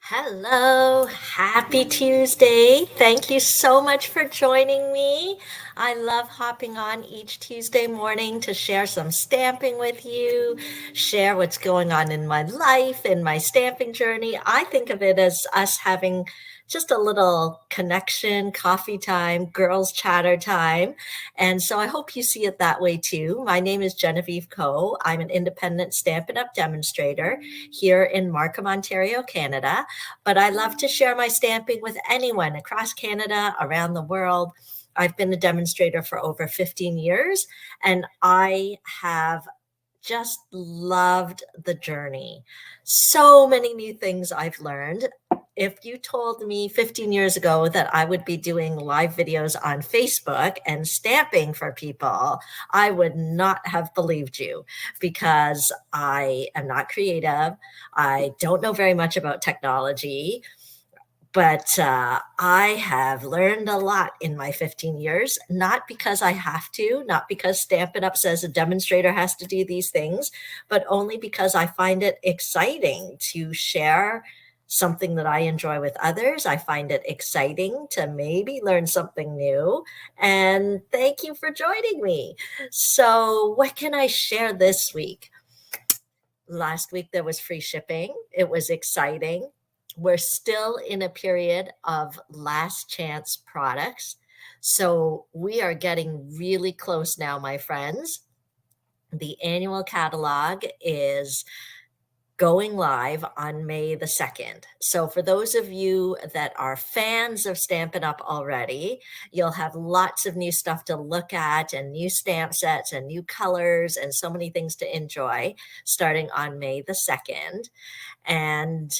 Hello, happy Tuesday. Thank you so much for joining me. I love hopping on each Tuesday morning to share some stamping with you, share what's going on in my life and my stamping journey. I think of it as us having just a little connection, coffee time, girls chatter time. And so I hope you see it that way too. My name is Genevieve Coe. I'm an independent Stampin' Up! Demonstrator here in Markham, Ontario, Canada. But I love to share my stamping with anyone across Canada, around the world. I've been a demonstrator for over 15 years, and I have just loved the journey. So many new things I've learned. If you told me 15 years ago that I would be doing live videos on Facebook and stamping for people, I would not have believed you because I am not creative. I don't know very much about technology. But I have learned a lot in my 15 years, not because I have to, not because Stampin' Up! Says a demonstrator has to do these things, but only because I find it exciting to share something that I enjoy with others. I find it exciting to maybe learn something new. And thank you for joining me. So, what can I share this week? Last week there was free shipping. It was exciting. We're still in a period of last chance products. So we are getting really close now, my friends. The annual catalog is going live on May the 2nd. So for those of you that are fans of Stampin' Up! Already, you'll have lots of new stuff to look at and new stamp sets and new colors and so many things to enjoy starting on May the 2nd. And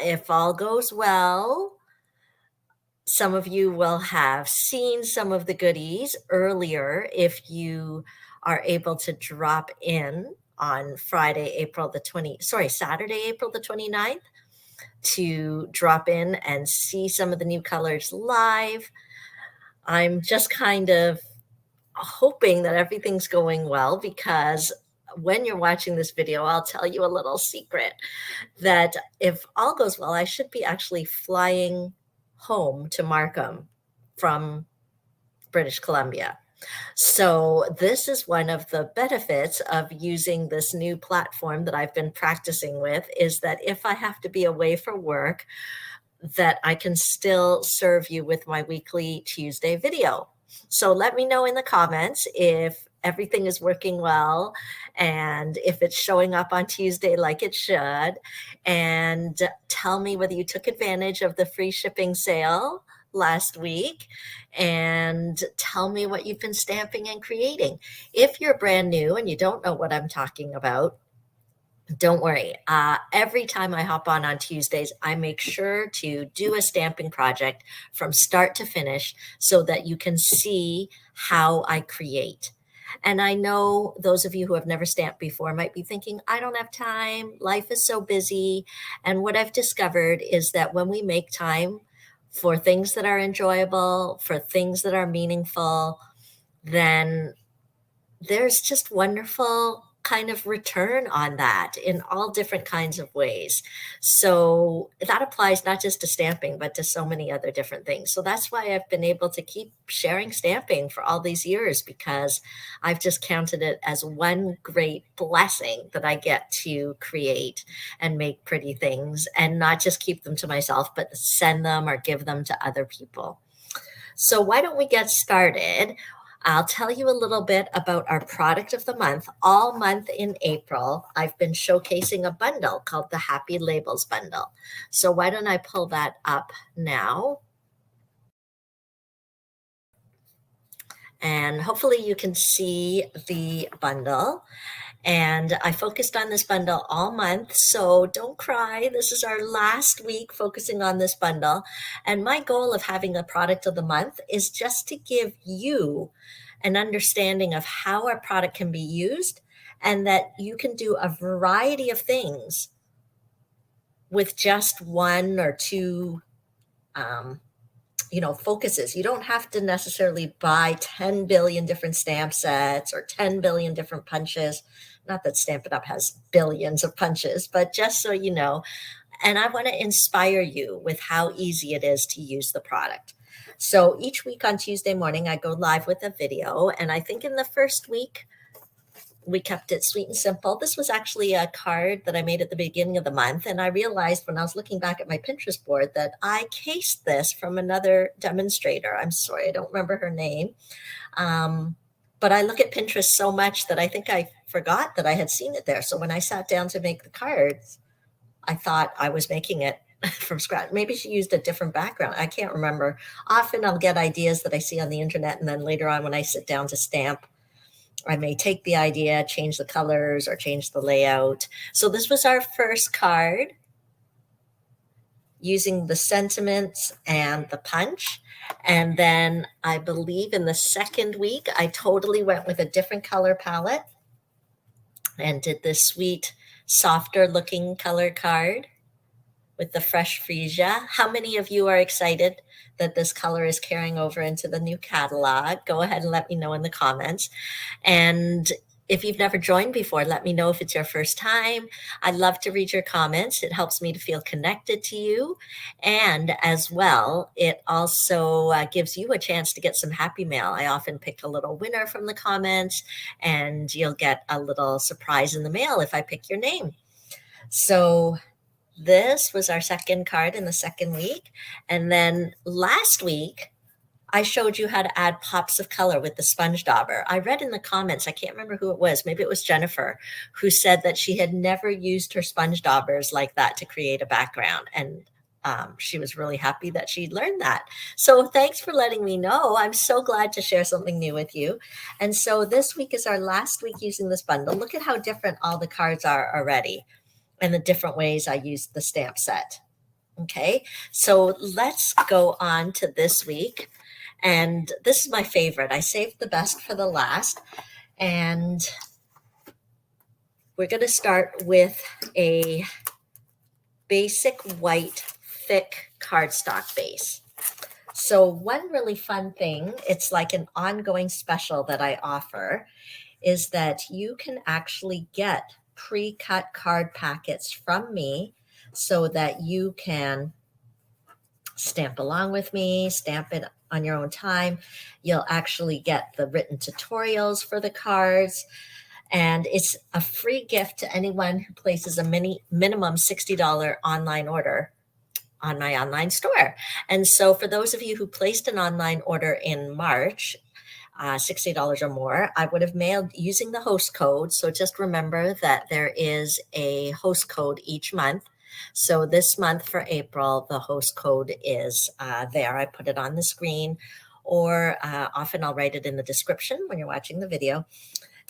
if all goes well, some of you will have seen some of the goodies earlier if you are able to drop in on Saturday, April the 29th to drop in and see some of the new colors live. I'm just kind of hoping that everything's going well because when you're watching this video, I'll tell you a little secret that if all goes well, I should be actually flying home to Markham from British Columbia. So this is one of the benefits of using this new platform that I've been practicing with is that if I have to be away for work, that I can still serve you with my weekly Tuesday video. So let me know in the comments if everything is working well and if it's showing up on Tuesday like it should. And tell me whether you took advantage of the free shipping sale last week and tell me what you've been stamping and creating. If you're brand new and you don't know what I'm talking about, don't worry. Every time I hop on Tuesdays, I make sure to do a stamping project from start to finish so that you can see how I create. And I know those of you who have never stamped before might be thinking, I don't have time. Life is so busy. And what I've discovered is that when we make time for things that are enjoyable, for things that are meaningful, then there's just wonderful kind of return on that in all different kinds of ways. So that applies not just to stamping, but to so many other different things. So that's why I've been able to keep sharing stamping for all these years because I've just counted it as one great blessing that I get to create and make pretty things and not just keep them to myself, but send them or give them to other people. So why don't we get started? I'll tell you a little bit about our product of the month. All month in April, I've been showcasing a bundle called the Happy Labels Bundle. So why don't I pull that up now? And hopefully you can see the bundle. And I focused on this bundle all month, so don't cry. This is our last week focusing on this bundle. And my goal of having a product of the month is just to give you an understanding of how our product can be used and that you can do a variety of things with just one or two focuses. You don't have to necessarily buy 10 billion different stamp sets or 10 billion different punches. not that Stampin' Up! Has billions of punches, but just so you know. And I want to inspire you with how easy it is to use the product. So each week on Tuesday morning, I go live with a video. And I think in the first week, we kept it sweet and simple. This was actually a card that I made at the beginning of the month. And I realized when I was looking back at my Pinterest board that I cased this from another demonstrator. I'm sorry, I don't remember her name. But I look at Pinterest so much that I think I forgot that I had seen it there. So when I sat down to make the cards, I thought I was making it from scratch. Maybe she used a different background. I can't remember. Often I'll get ideas that I see on the internet, and then later on when I sit down to stamp, I may take the idea, change the colors, or change the layout. So this was our first card using the sentiments and the punch. And then I believe in the second week, I totally went with a different color palette and did this sweet, softer looking color card with the fresh freesia. How many of you are excited that this color is carrying over into the new catalog? Go ahead and let me know in the comments. And if you've never joined before, let me know if it's your first time. I'd love to read your comments. It helps me to feel connected to you. And as well, it also gives you a chance to get some happy mail. I often pick a little winner from the comments, and you'll get a little surprise in the mail if I pick your name. So this was our second card in the second week. And then last week, I showed you how to add pops of color with the sponge dauber. I read in the comments, I can't remember who it was, maybe it was Jennifer, who said that she had never used her sponge daubers like that to create a background. And she was really happy that she'd learned that. So thanks for letting me know. I'm so glad to share something new with you. And so this week is our last week using this bundle. Look at how different all the cards are already and the different ways I used the stamp set. Okay, so let's go on to this week. And this is my favorite. I saved the best for the last. And we're going to start with a basic white thick cardstock base. So one really fun thing, it's like an ongoing special that I offer, is that you can actually get pre-cut card packets from me so that you can stamp along with me, stamp it on your own time. You'll actually get the written tutorials for the cards. And it's a free gift to anyone who places a minimum $60 online order on my online store. And so for those of you who placed an online order in March, $60 or more, I would have mailed using the host code. So just remember that there is a host code each month. So this month for April, the host code is there. I put it on the screen, or often I'll write it in the description when you're watching the video.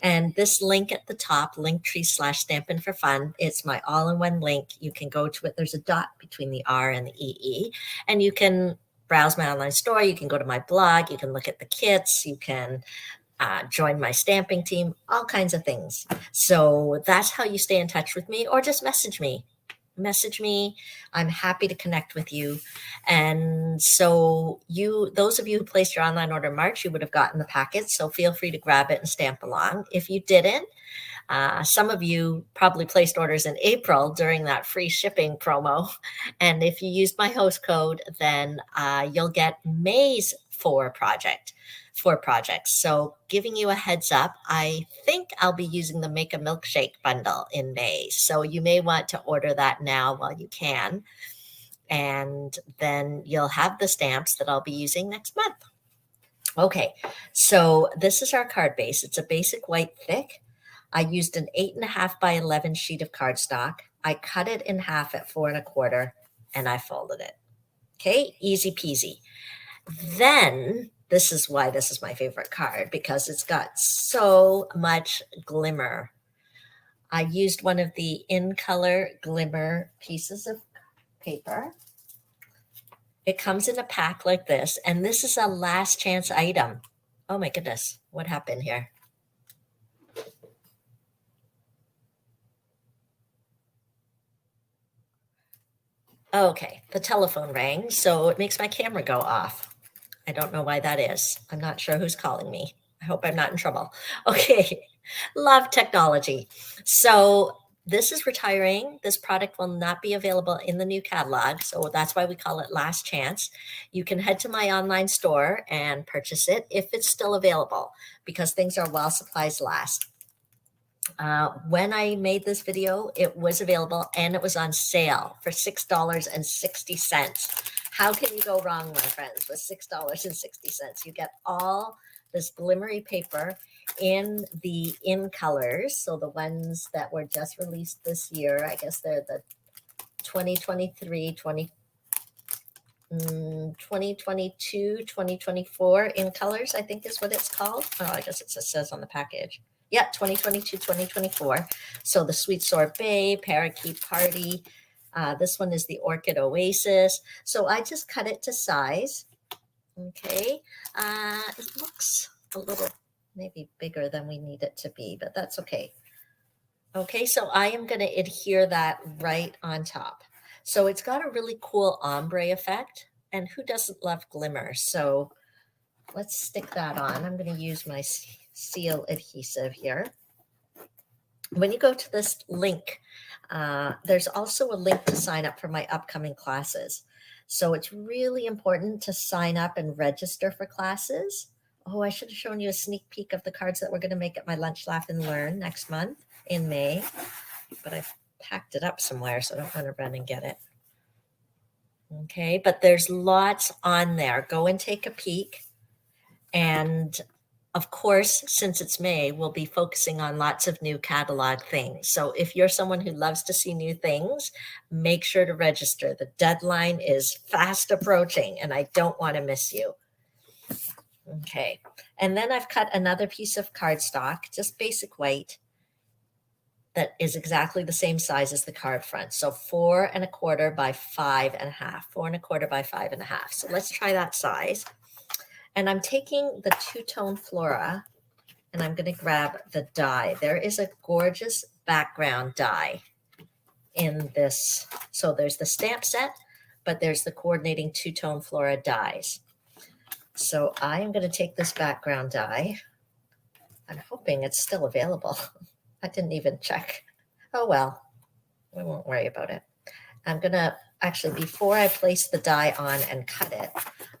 And this link at the top, Linktree/Stampin' for Fun, it's my all-in-one link. You can go to it. There's a dot between the R and the EE, and you can browse my online store. You can go to my blog. You can look at the kits. You can join my stamping team, all kinds of things. So that's how you stay in touch with me, or just message me. I'm happy to connect with you. And so those of you who placed your online order in March, you would have gotten the packet. So feel free to grab it and stamp along. If you didn't, some of you probably placed orders in April during that free shipping promo. And if you used my host code, then you'll get May's four projects. So giving you a heads up, I think I'll be using the Make a Milkshake bundle in May. So you may want to order that now while you can. And then you'll have the stamps that I'll be using next month. Okay, so this is our card base. It's a basic white thick. I used an 8.5 by 11 sheet of cardstock. I cut it in half at 4 1/4, and I folded it. Okay, easy peasy. Then this is why this is my favorite card, because it's got so much glimmer. I used one of the in color glimmer pieces of paper. It comes in a pack like this, and this is a last chance item. Oh my goodness, what happened here? Okay, the telephone rang, so it makes my camera go off. I don't know why that is. I'm not sure who's calling me. I hope I'm not in trouble. Okay, Love technology. So this is retiring. This product will not be available in the new catalog. So that's why we call it Last Chance. You can head to my online store and purchase it if it's still available, because things are while supplies last. When I made this video, it was available and it was on sale for $6.60. How can you go wrong, my friends, with $6.60? You get all this glimmery paper in the in colors. So the ones that were just released this year, I guess they're the 2023, 2022, 2024 in colors, I think is what it's called. Oh, I guess it just says on the package. Yeah, 2022, 2024. So the Sweet Sorbet, Parakeet Party. This one is the Orchid Oasis. So I just cut it to size. Okay. It looks a little maybe bigger than we need it to be, but that's okay. Okay, so I am going to adhere that right on top. So it's got a really cool ombre effect. And who doesn't love glimmer? So let's stick that on. I'm going to use my seal adhesive here. When you go to this link, there's also a link to sign up for my upcoming classes. So it's really important to sign up and register for classes. Oh, I should have shown you a sneak peek of the cards that we're going to make at my Lunch, Laugh, and Learn next month in May. But I've packed it up somewhere, so I don't want to run and get it. Okay, but there's lots on there. Go and take a peek. And of course, since it's May, we'll be focusing on lots of new catalog things. So if you're someone who loves to see new things, make sure to register. The deadline is fast approaching, and I don't want to miss you. Okay, and then I've cut another piece of cardstock, just basic white, that is exactly the same size as the card front. So 4 1/4 by 5 1/2, 4 1/4 by 5 1/2. So let's try that size. And I'm taking the two-tone flora and I'm going to grab the die. There is a gorgeous background die in this. So there's the stamp set, but there's the coordinating two-tone flora dies. So I am going to take this background die. I'm hoping it's still available. I didn't even check. Oh, well, we won't worry about it. I'm going to actually, before I place the die on and cut it,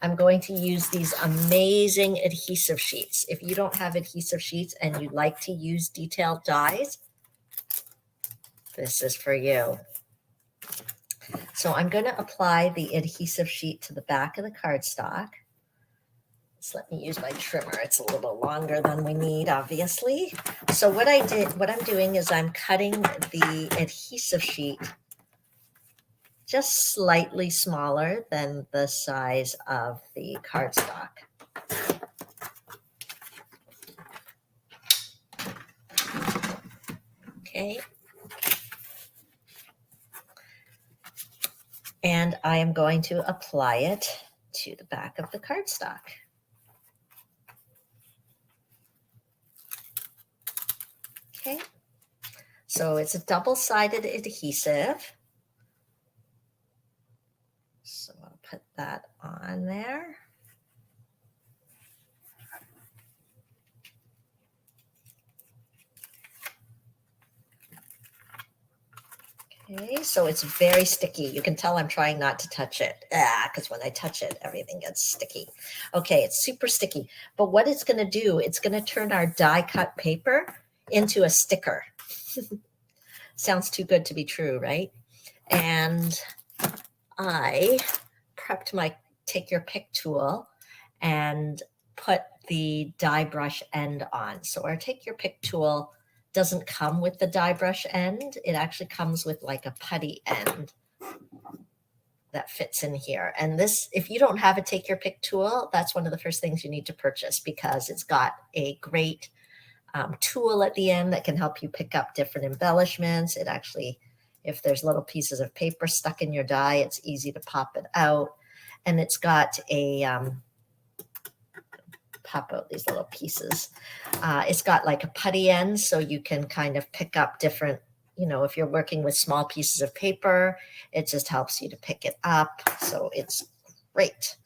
I'm going to use these amazing adhesive sheets. If you don't have adhesive sheets and you like to use detailed dies, this is for you. So I'm going to apply the adhesive sheet to the back of the cardstock. So let me use my trimmer. It's a little longer than we need, obviously. So what I'm doing is I'm cutting the adhesive sheet just slightly smaller than the size of the cardstock. Okay. And I am going to apply it to the back of the cardstock. Okay. So it's a double-sided adhesive. So I'll put that on there. Okay, so it's very sticky. You can tell I'm trying not to touch it because when I touch it, everything gets sticky. Okay, it's super sticky. But what it's going to do, it's going to turn our die cut paper into a sticker. Sounds too good to be true, right? And I prepped my take your pick tool and put the die brush end on. So our take your pick tool doesn't come with the die brush end. It actually comes with like a putty end that fits in here. And this, if you don't have a take your pick tool, that's one of the first things you need to purchase because it's got a great tool at the end that can help you pick up different embellishments. It actually, if there's little pieces of paper stuck in your die, it's easy to pop it out. And it's got a, pop out these little pieces. It's got like a putty end, so you can kind of pick up different, you know, if you're working with small pieces of paper, it just helps you to pick it up. So it's great.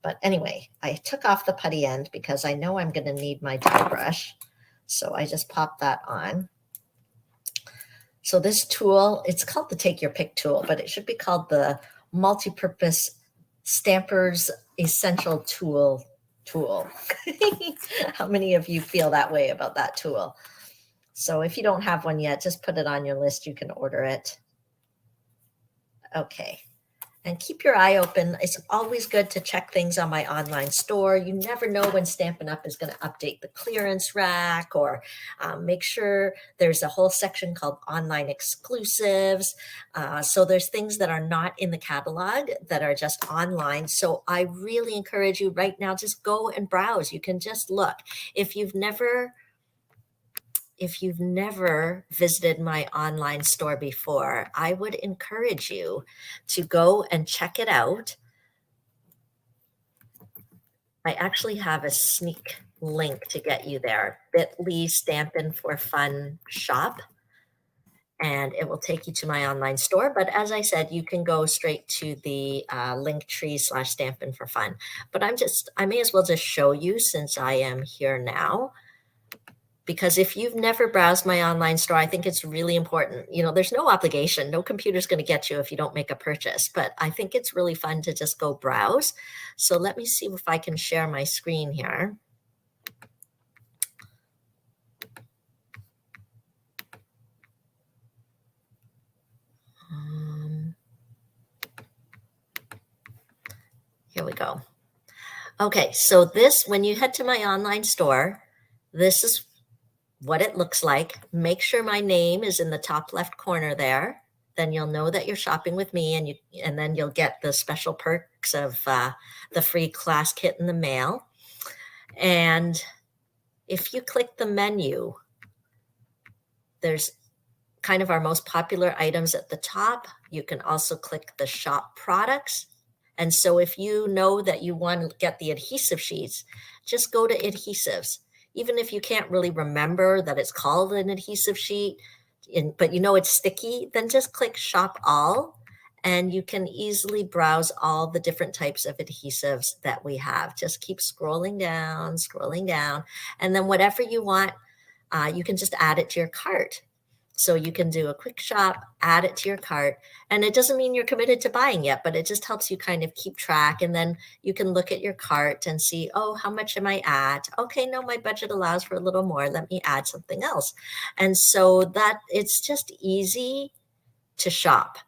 But anyway, I took off the putty end because I know I'm going to need my die brush. So I just popped that on. So this tool, it's called the Take Your Pick tool, but it should be called the Multi-Purpose Stampers Essential Tool. How many of you feel that way about that tool? So if you don't have one yet, just put it on your list. You can order it. Okay. And keep your eye open. It's always good to check things on my online store. You never know when Stampin' Up! Is going to update the clearance rack, or make sure there's a whole section called online exclusives. So there's things that are not in the catalog that are just online. So I really encourage you right now, just go and browse. You can just look. If you've never visited my online store before, I would encourage you to go and check it out. I actually have a sneak link to get you there, bit.ly Stampin' for Fun shop, and it will take you to my online store. But as I said, you can go straight to the Linktree/Stampin' for Fun. But I may as well just show you since I am here now. Because if you've never browsed my online store, I think it's really important. You know, there's no obligation. No computer's going to get you if you don't make a purchase. But I think it's really fun to just go browse. So let me see if I can share my screen here. Here we go. Okay, so this, when you head to my online store, this is what it looks like. Make sure my name is in the top left corner there. Then you'll know that you're shopping with me, and then you'll get the special perks of the free class kit in the mail. And if you click the menu, there's kind of our most popular items at the top. You can also click the shop products. And so if you know that you want to get the adhesive sheets, just go to adhesives. Even if you can't really remember that it's called an adhesive sheet, but you know it's sticky, then just click Shop All, and you can easily browse all the different types of adhesives that we have. Just keep scrolling down, and then whatever you want, you can just add it to your cart. So you can do a quick shop, add it to your cart, and it doesn't mean you're committed to buying yet, but it just helps you kind of keep track. And then you can look at your cart and see, oh, how much am I at? Okay, no, my budget allows for a little more. Let me add something else. And so that it's just easy to shop.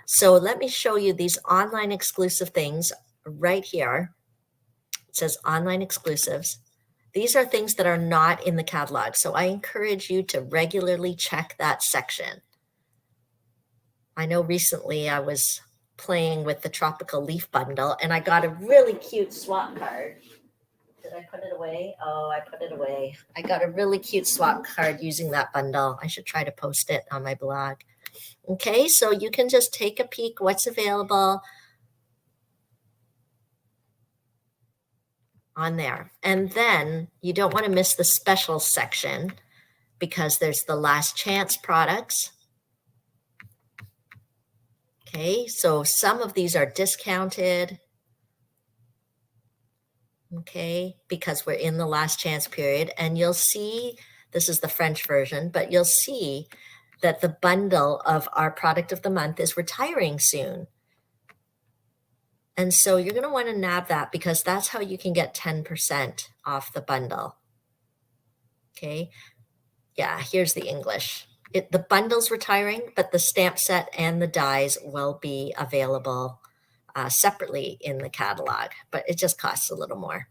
So let me show you these online exclusive things right here. It says online exclusives. These are things that are not in the catalog. So I encourage you to regularly check that section. I know recently I was playing with the Tropical Leaf Bundle and I got a really cute swap card. Did I put it away? Oh, I put it away. I got a really cute swap card using that bundle. I should try to post it on my blog. Okay, so you can just take a peek what's available on there. And then you don't want to miss the special section because there's the last chance products. Okay, so some of these are discounted. Okay, because we're in the last chance period, and you'll see, this is the French version, but you'll see that the bundle of our product of the month is retiring soon. And so you're going to want to nab that because that's how you can get 10% off the bundle. Okay. Yeah, here's the English. The bundle's retiring, but the stamp set and the dies will be available separately in the catalog, but it just costs a little more.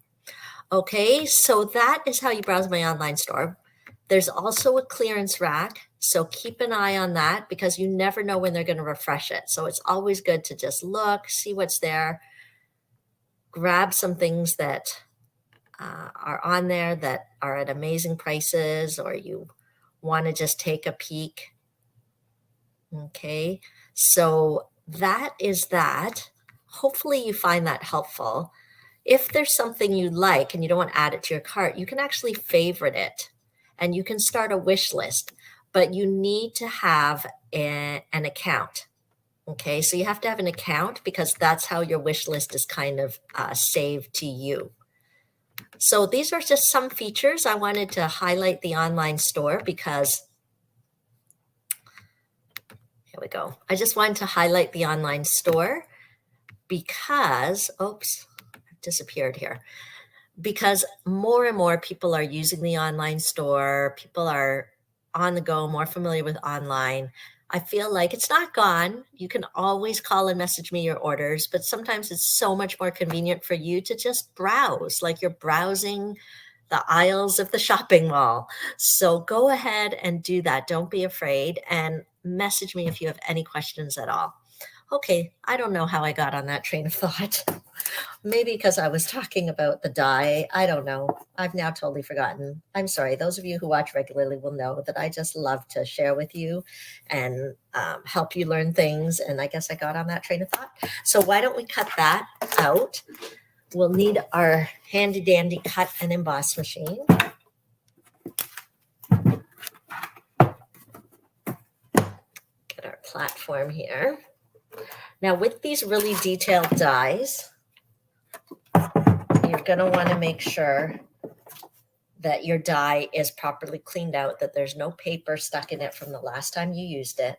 Okay, so that is how you browse my online store. There's also a clearance rack, so keep an eye on that because you never know when they're going to refresh it. So it's always good to just look, see what's there, grab some things that are on there that are at amazing prices, or you want to just take a peek. Okay, so that is that. Hopefully you find that helpful. If there's something you like and you don't want to add it to your cart, you can actually favorite it and you can start a wish list, but you need to have an account. Okay, so you have to have an account because that's how your wish list is kind of saved to you. So these are just some features. I wanted to highlight the online store because, here we go. I just wanted to highlight the online store because, oops, I've disappeared here. Because more and more people are using the online store. People are on the go, more familiar with online. I feel like it's not gone. You can always call and message me your orders, but sometimes it's so much more convenient for you to just browse, like you're browsing the aisles of the shopping mall. So go ahead and do that. Don't be afraid, and message me if you have any questions at all. Okay, I don't know how I got on that train of thought. Maybe because I was talking about the die. I don't know. I've now totally forgotten. I'm sorry. Those of you who watch regularly will know that I just love to share with you and help you learn things. And I guess I got on that train of thought. So why don't we cut that out? We'll need our handy dandy cut and emboss machine. Get our platform here. Now with these really detailed dies, you're going to want to make sure that your die is properly cleaned out, that there's no paper stuck in it from the last time you used it.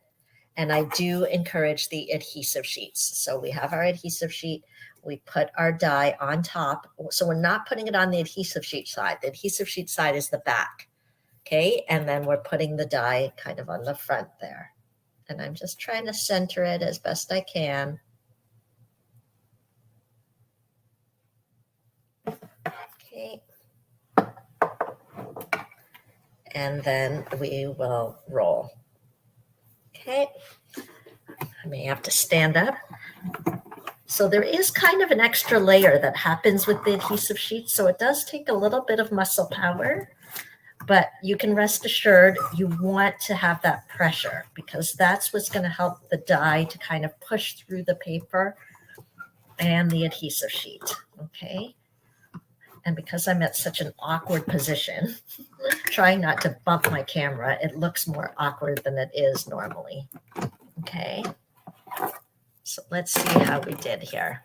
And I do encourage the adhesive sheets. So we have our adhesive sheet. We put our die on top. So we're not putting it on the adhesive sheet side. The adhesive sheet side is the back. Okay. And then we're putting the die kind of on the front there. And I'm just trying to center it as best I can. Okay. And then we will roll. Okay. I may have to stand up. So there is kind of an extra layer that happens with the adhesive sheet. So it does take a little bit of muscle power, but you can rest assured you want to have that pressure because that's what's going to help the die to kind of push through the paper and the adhesive sheet. Okay. And because I'm at such an awkward position, trying not to bump my camera, it looks more awkward than it is normally. Okay. So let's see how we did here.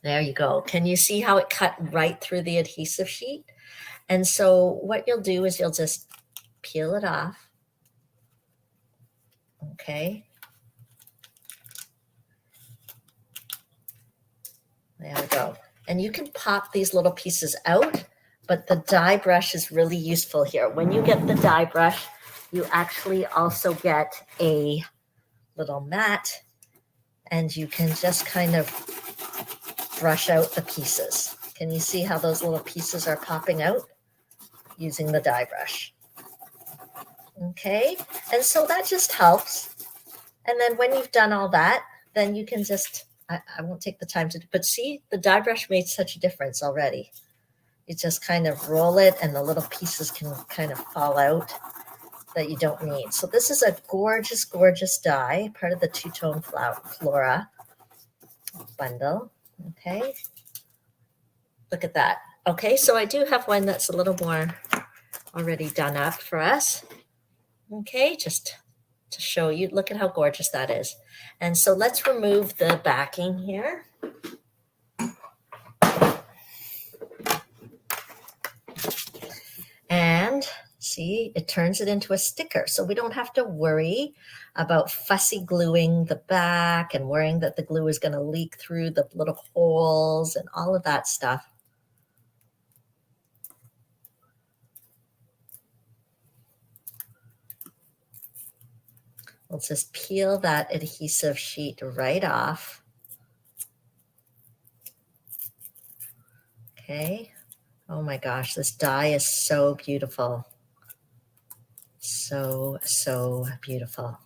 There you go. Can you see how it cut right through the adhesive sheet? And so what you'll do is you'll just peel it off. Okay. There we go. And you can pop these little pieces out, but the die brush is really useful here. When you get the die brush, you actually also get a little mat, and you can just kind of brush out the pieces. Can you see how those little pieces are popping out using the die brush? Okay, and so that just helps. And then when you've done all that, then you can just, I won't take the time to, but see, the die brush made such a difference already. You just kind of roll it and the little pieces can kind of fall out that you don't need. So this is a gorgeous, gorgeous die, part of the two-tone flora bundle. Okay, look at that. Okay, so I do have one that's a little more already done up for us. Okay, just to show you, look at how gorgeous that is. And so let's remove the backing here. And see, it turns it into a sticker. So we don't have to worry about fussy gluing the back and worrying that the glue is going to leak through the little holes and all of that stuff. We'll just peel that adhesive sheet right off. Okay. Oh my gosh, this die is so beautiful. So, so beautiful.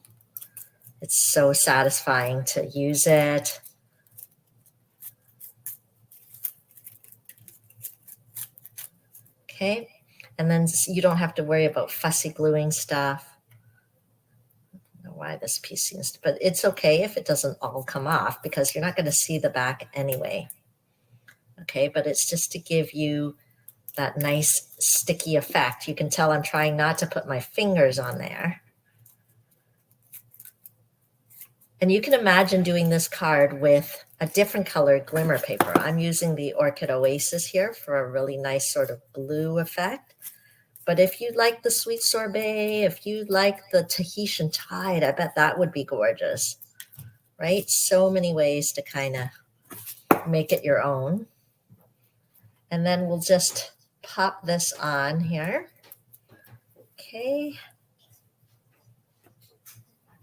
It's so satisfying to use it. Okay. And then you don't have to worry about fussy gluing stuff. Why this piece seems to, but it's okay if it doesn't all come off because you're not going to see the back anyway. Okay, but it's just to give you that nice sticky effect. You can tell I'm trying not to put my fingers on there. And you can imagine doing this card with a different colored glimmer paper. I'm using the Orchid Oasis here for a really nice sort of blue effect. But if you like the Sweet Sorbet, if you like the Tahitian Tide, I bet that would be gorgeous, right? So many ways to kind of make it your own. And then we'll just pop this on here. Okay.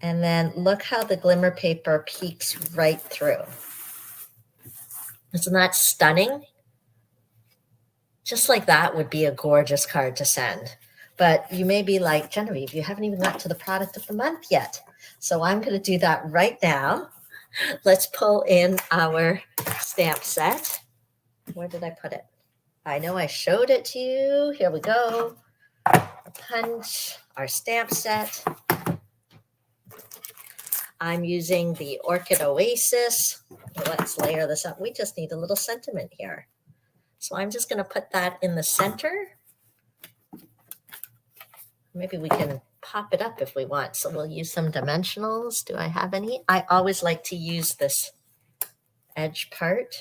And then look how the glimmer paper peeks right through. Isn't that stunning? Just like that would be a gorgeous card to send. But you may be like, Genevieve, you haven't even got to the product of the month yet. So I'm going to do that right now. Let's pull in our stamp set. Where did I put it? I know I showed it to you. Here we go. Our punch, our stamp set. I'm using the Orchid Oasis. Let's layer this up. We just need a little sentiment here. So I'm just going to put that in the center. Maybe we can pop it up if we want. So we'll use some dimensionals. Do I have any? I always like to use this edge part.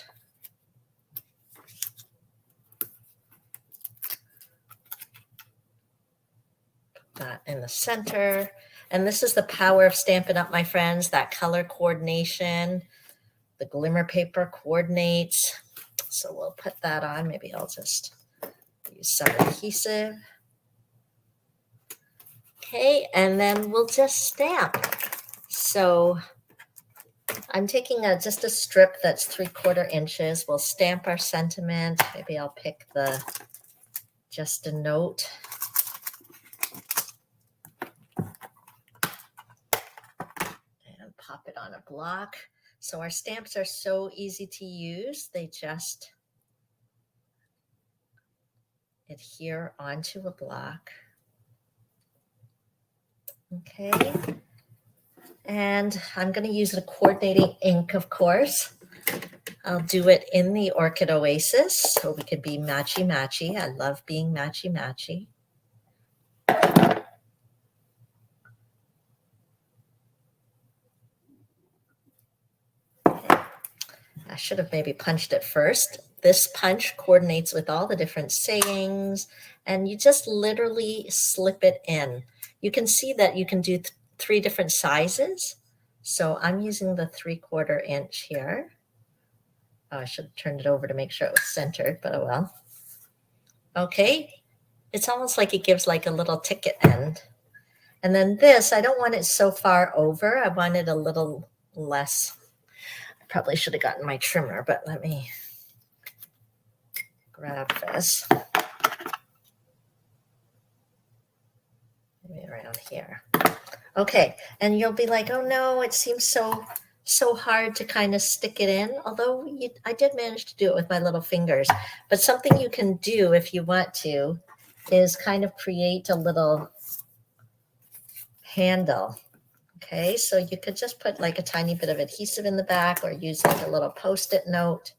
Put that in the center. And this is the power of Stampin' Up, my friends, that color coordination. The glimmer paper coordinates. So we'll put that on. Maybe I'll just use some adhesive. Okay, and then we'll just stamp. So I'm taking just a strip that's 3/4 inches. We'll stamp our sentiment. Maybe I'll pick the just a note. And pop it on a block. So our stamps are so easy to use. They just adhere onto a block. Okay. And I'm going to use a coordinating ink, of course. I'll do it in the Orchid Oasis so we could be matchy-matchy. I love being matchy-matchy. I should have maybe punched it first. This punch coordinates with all the different sayings, and you just literally slip it in. You can see that you can do 3 different sizes. So I'm using the 3/4 inch here. Oh, I should have turned it over to make sure it was centered, but oh well. Okay, it's almost like it gives like a little ticket end. And then this, I don't want it so far over. I want it a little less. Probably should have gotten my trimmer, but let me grab this. Maybe around here. Okay, and you'll be like, oh no, it seems so hard to kind of stick it in. Although I did manage to do it with my little fingers. But something you can do if you want to is kind of create a little handle. Okay, so you could just put like a tiny bit of adhesive in the back or use like a little Post-it note.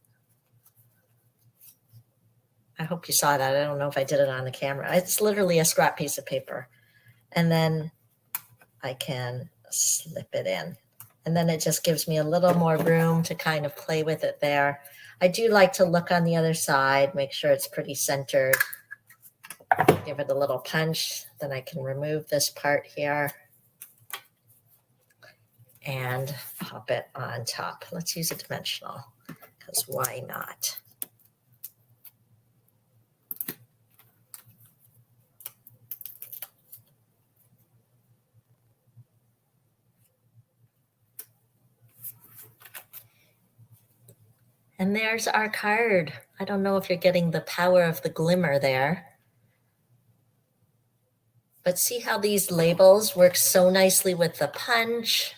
I hope you saw that. I don't know if I did it on the camera. It's literally a scrap piece of paper. And then I can slip it in. And then it just gives me a little more room to kind of play with it there. I do like to look on the other side, make sure it's pretty centered. Give it a little punch. Then I can remove this part here and pop it on top. Let's use a dimensional, because why not? And there's our card. I don't know if you're getting the power of the glimmer there. But see how these labels work so nicely with the punch.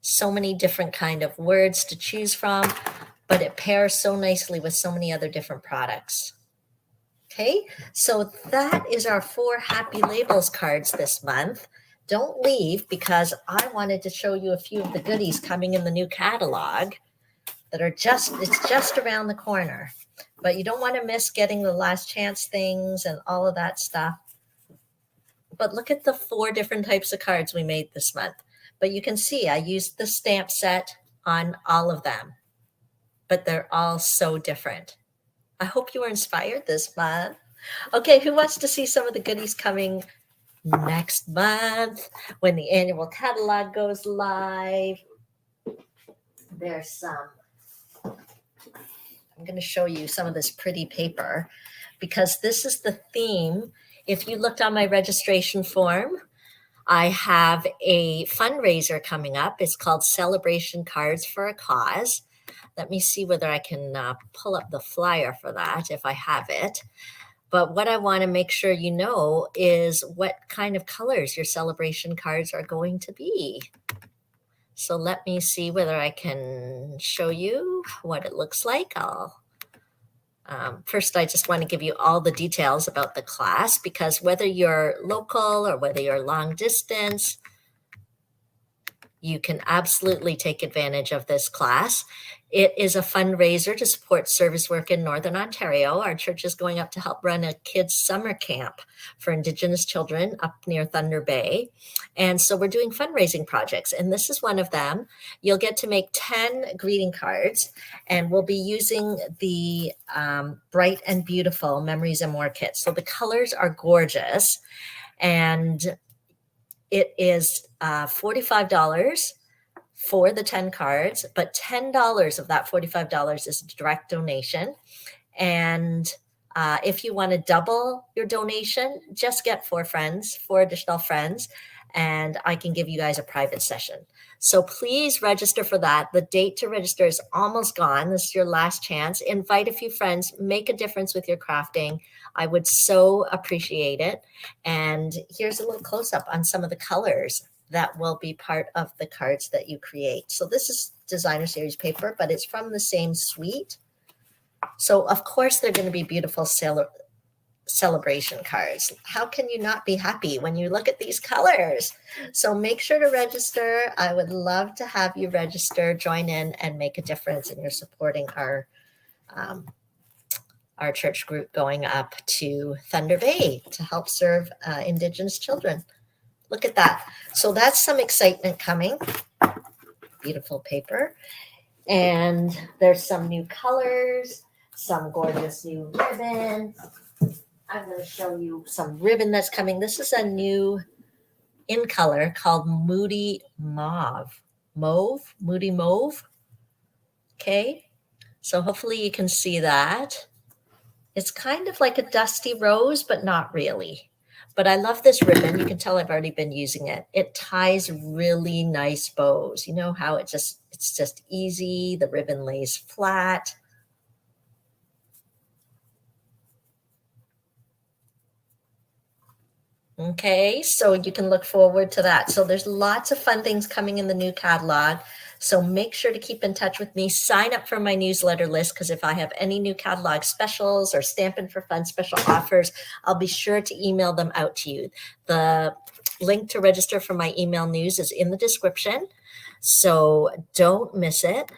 So many different kind of words to choose from, but it pairs so nicely with so many other different products. Okay, so that is our 4 Happy Labels cards this month. Don't leave, because I wanted to show you a few of the goodies coming in the new catalog that are it's just around the corner. But you don't want to miss getting the last chance things and all of that stuff. But look at the 4 different types of cards we made this month. But you can see I used the stamp set on all of them. but they're all so different. I hope you were inspired this month. Okay, who wants to see some of the goodies coming next month when the annual catalog goes live? There's some. I'm going to show you some of this pretty paper because this is the theme. If you looked on my registration form, I have a fundraiser coming up. It's called Celebration Cards for a Cause. Let me see whether I can pull up the flyer for that if I have it. But what I want to make sure you know is what kind of colors your celebration cards are going to be. So let me see whether I can show you what it looks like. First, I just want to give you all the details about the class because whether you're local or whether you're long distance, you can absolutely take advantage of this class. It is a fundraiser to support service work in Northern Ontario. Our church is going up to help run a kids' summer camp for Indigenous children up near Thunder Bay. And so we're doing fundraising projects, and this is one of them. You'll get to make 10 greeting cards, and we'll be using the Bright and Beautiful Memories and More kit. So the colors are gorgeous, and it is $45 for the 10 cards, but $10 of that $45 is a direct donation. And if you want to double your donation, just get 4 additional friends, and I can give you guys a private session. So please register for that. The date to register is almost gone. This is your last chance. Invite a few friends, make a difference with your crafting. I would so appreciate it. And here's a little close-up on some of the colors that will be part of the cards that you create. So this is designer series paper, but it's from the same suite. So of course they're going to be beautiful celebration cards. How can you not be happy when you look at these colors? So make sure to register. I would love to have you register, join in, and make a difference. And you're supporting our church group going up to Thunder Bay to help serve Indigenous children. Look at that. So that's some excitement coming. Beautiful paper. And there's some new colors, some gorgeous new ribbon. I'm going to show you some ribbon that's coming. This is a new in color called Moody Mauve. Moody Mauve. Okay. So hopefully you can see that. It's kind of like a dusty rose, but not really. But I love this ribbon. You can tell I've already been using it. It ties really nice bows. You know how it's just easy. The ribbon lays flat. Okay, so you can look forward to that. So there's lots of fun things coming in the new catalog. So make sure to keep in touch with me. Sign up for my newsletter list because if I have any new catalog specials or Stampin' for Fun special offers, I'll be sure to email them out to you. The link to register for my email news is in the description. So don't miss it.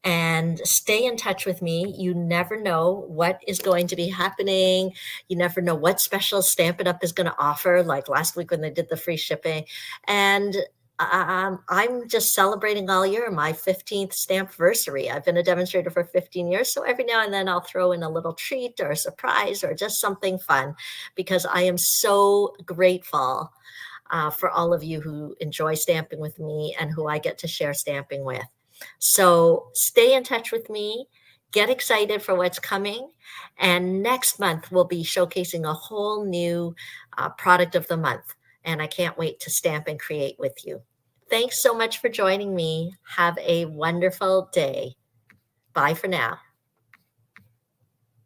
And stay in touch with me. You never know what is going to be happening. You never know what special Stampin' Up! Is going to offer, like last week when they did the free shipping. And I'm just celebrating all year my 15th Stampversary. I've been a demonstrator for 15 years, so every now and then I'll throw in a little treat or a surprise or just something fun because I am so grateful for all of you who enjoy stamping with me and who I get to share stamping with. So stay in touch with me, get excited for what's coming. And next month, we'll be showcasing a whole new product of the month. And I can't wait to stamp and create with you. Thanks so much for joining me. Have a wonderful day. Bye for now.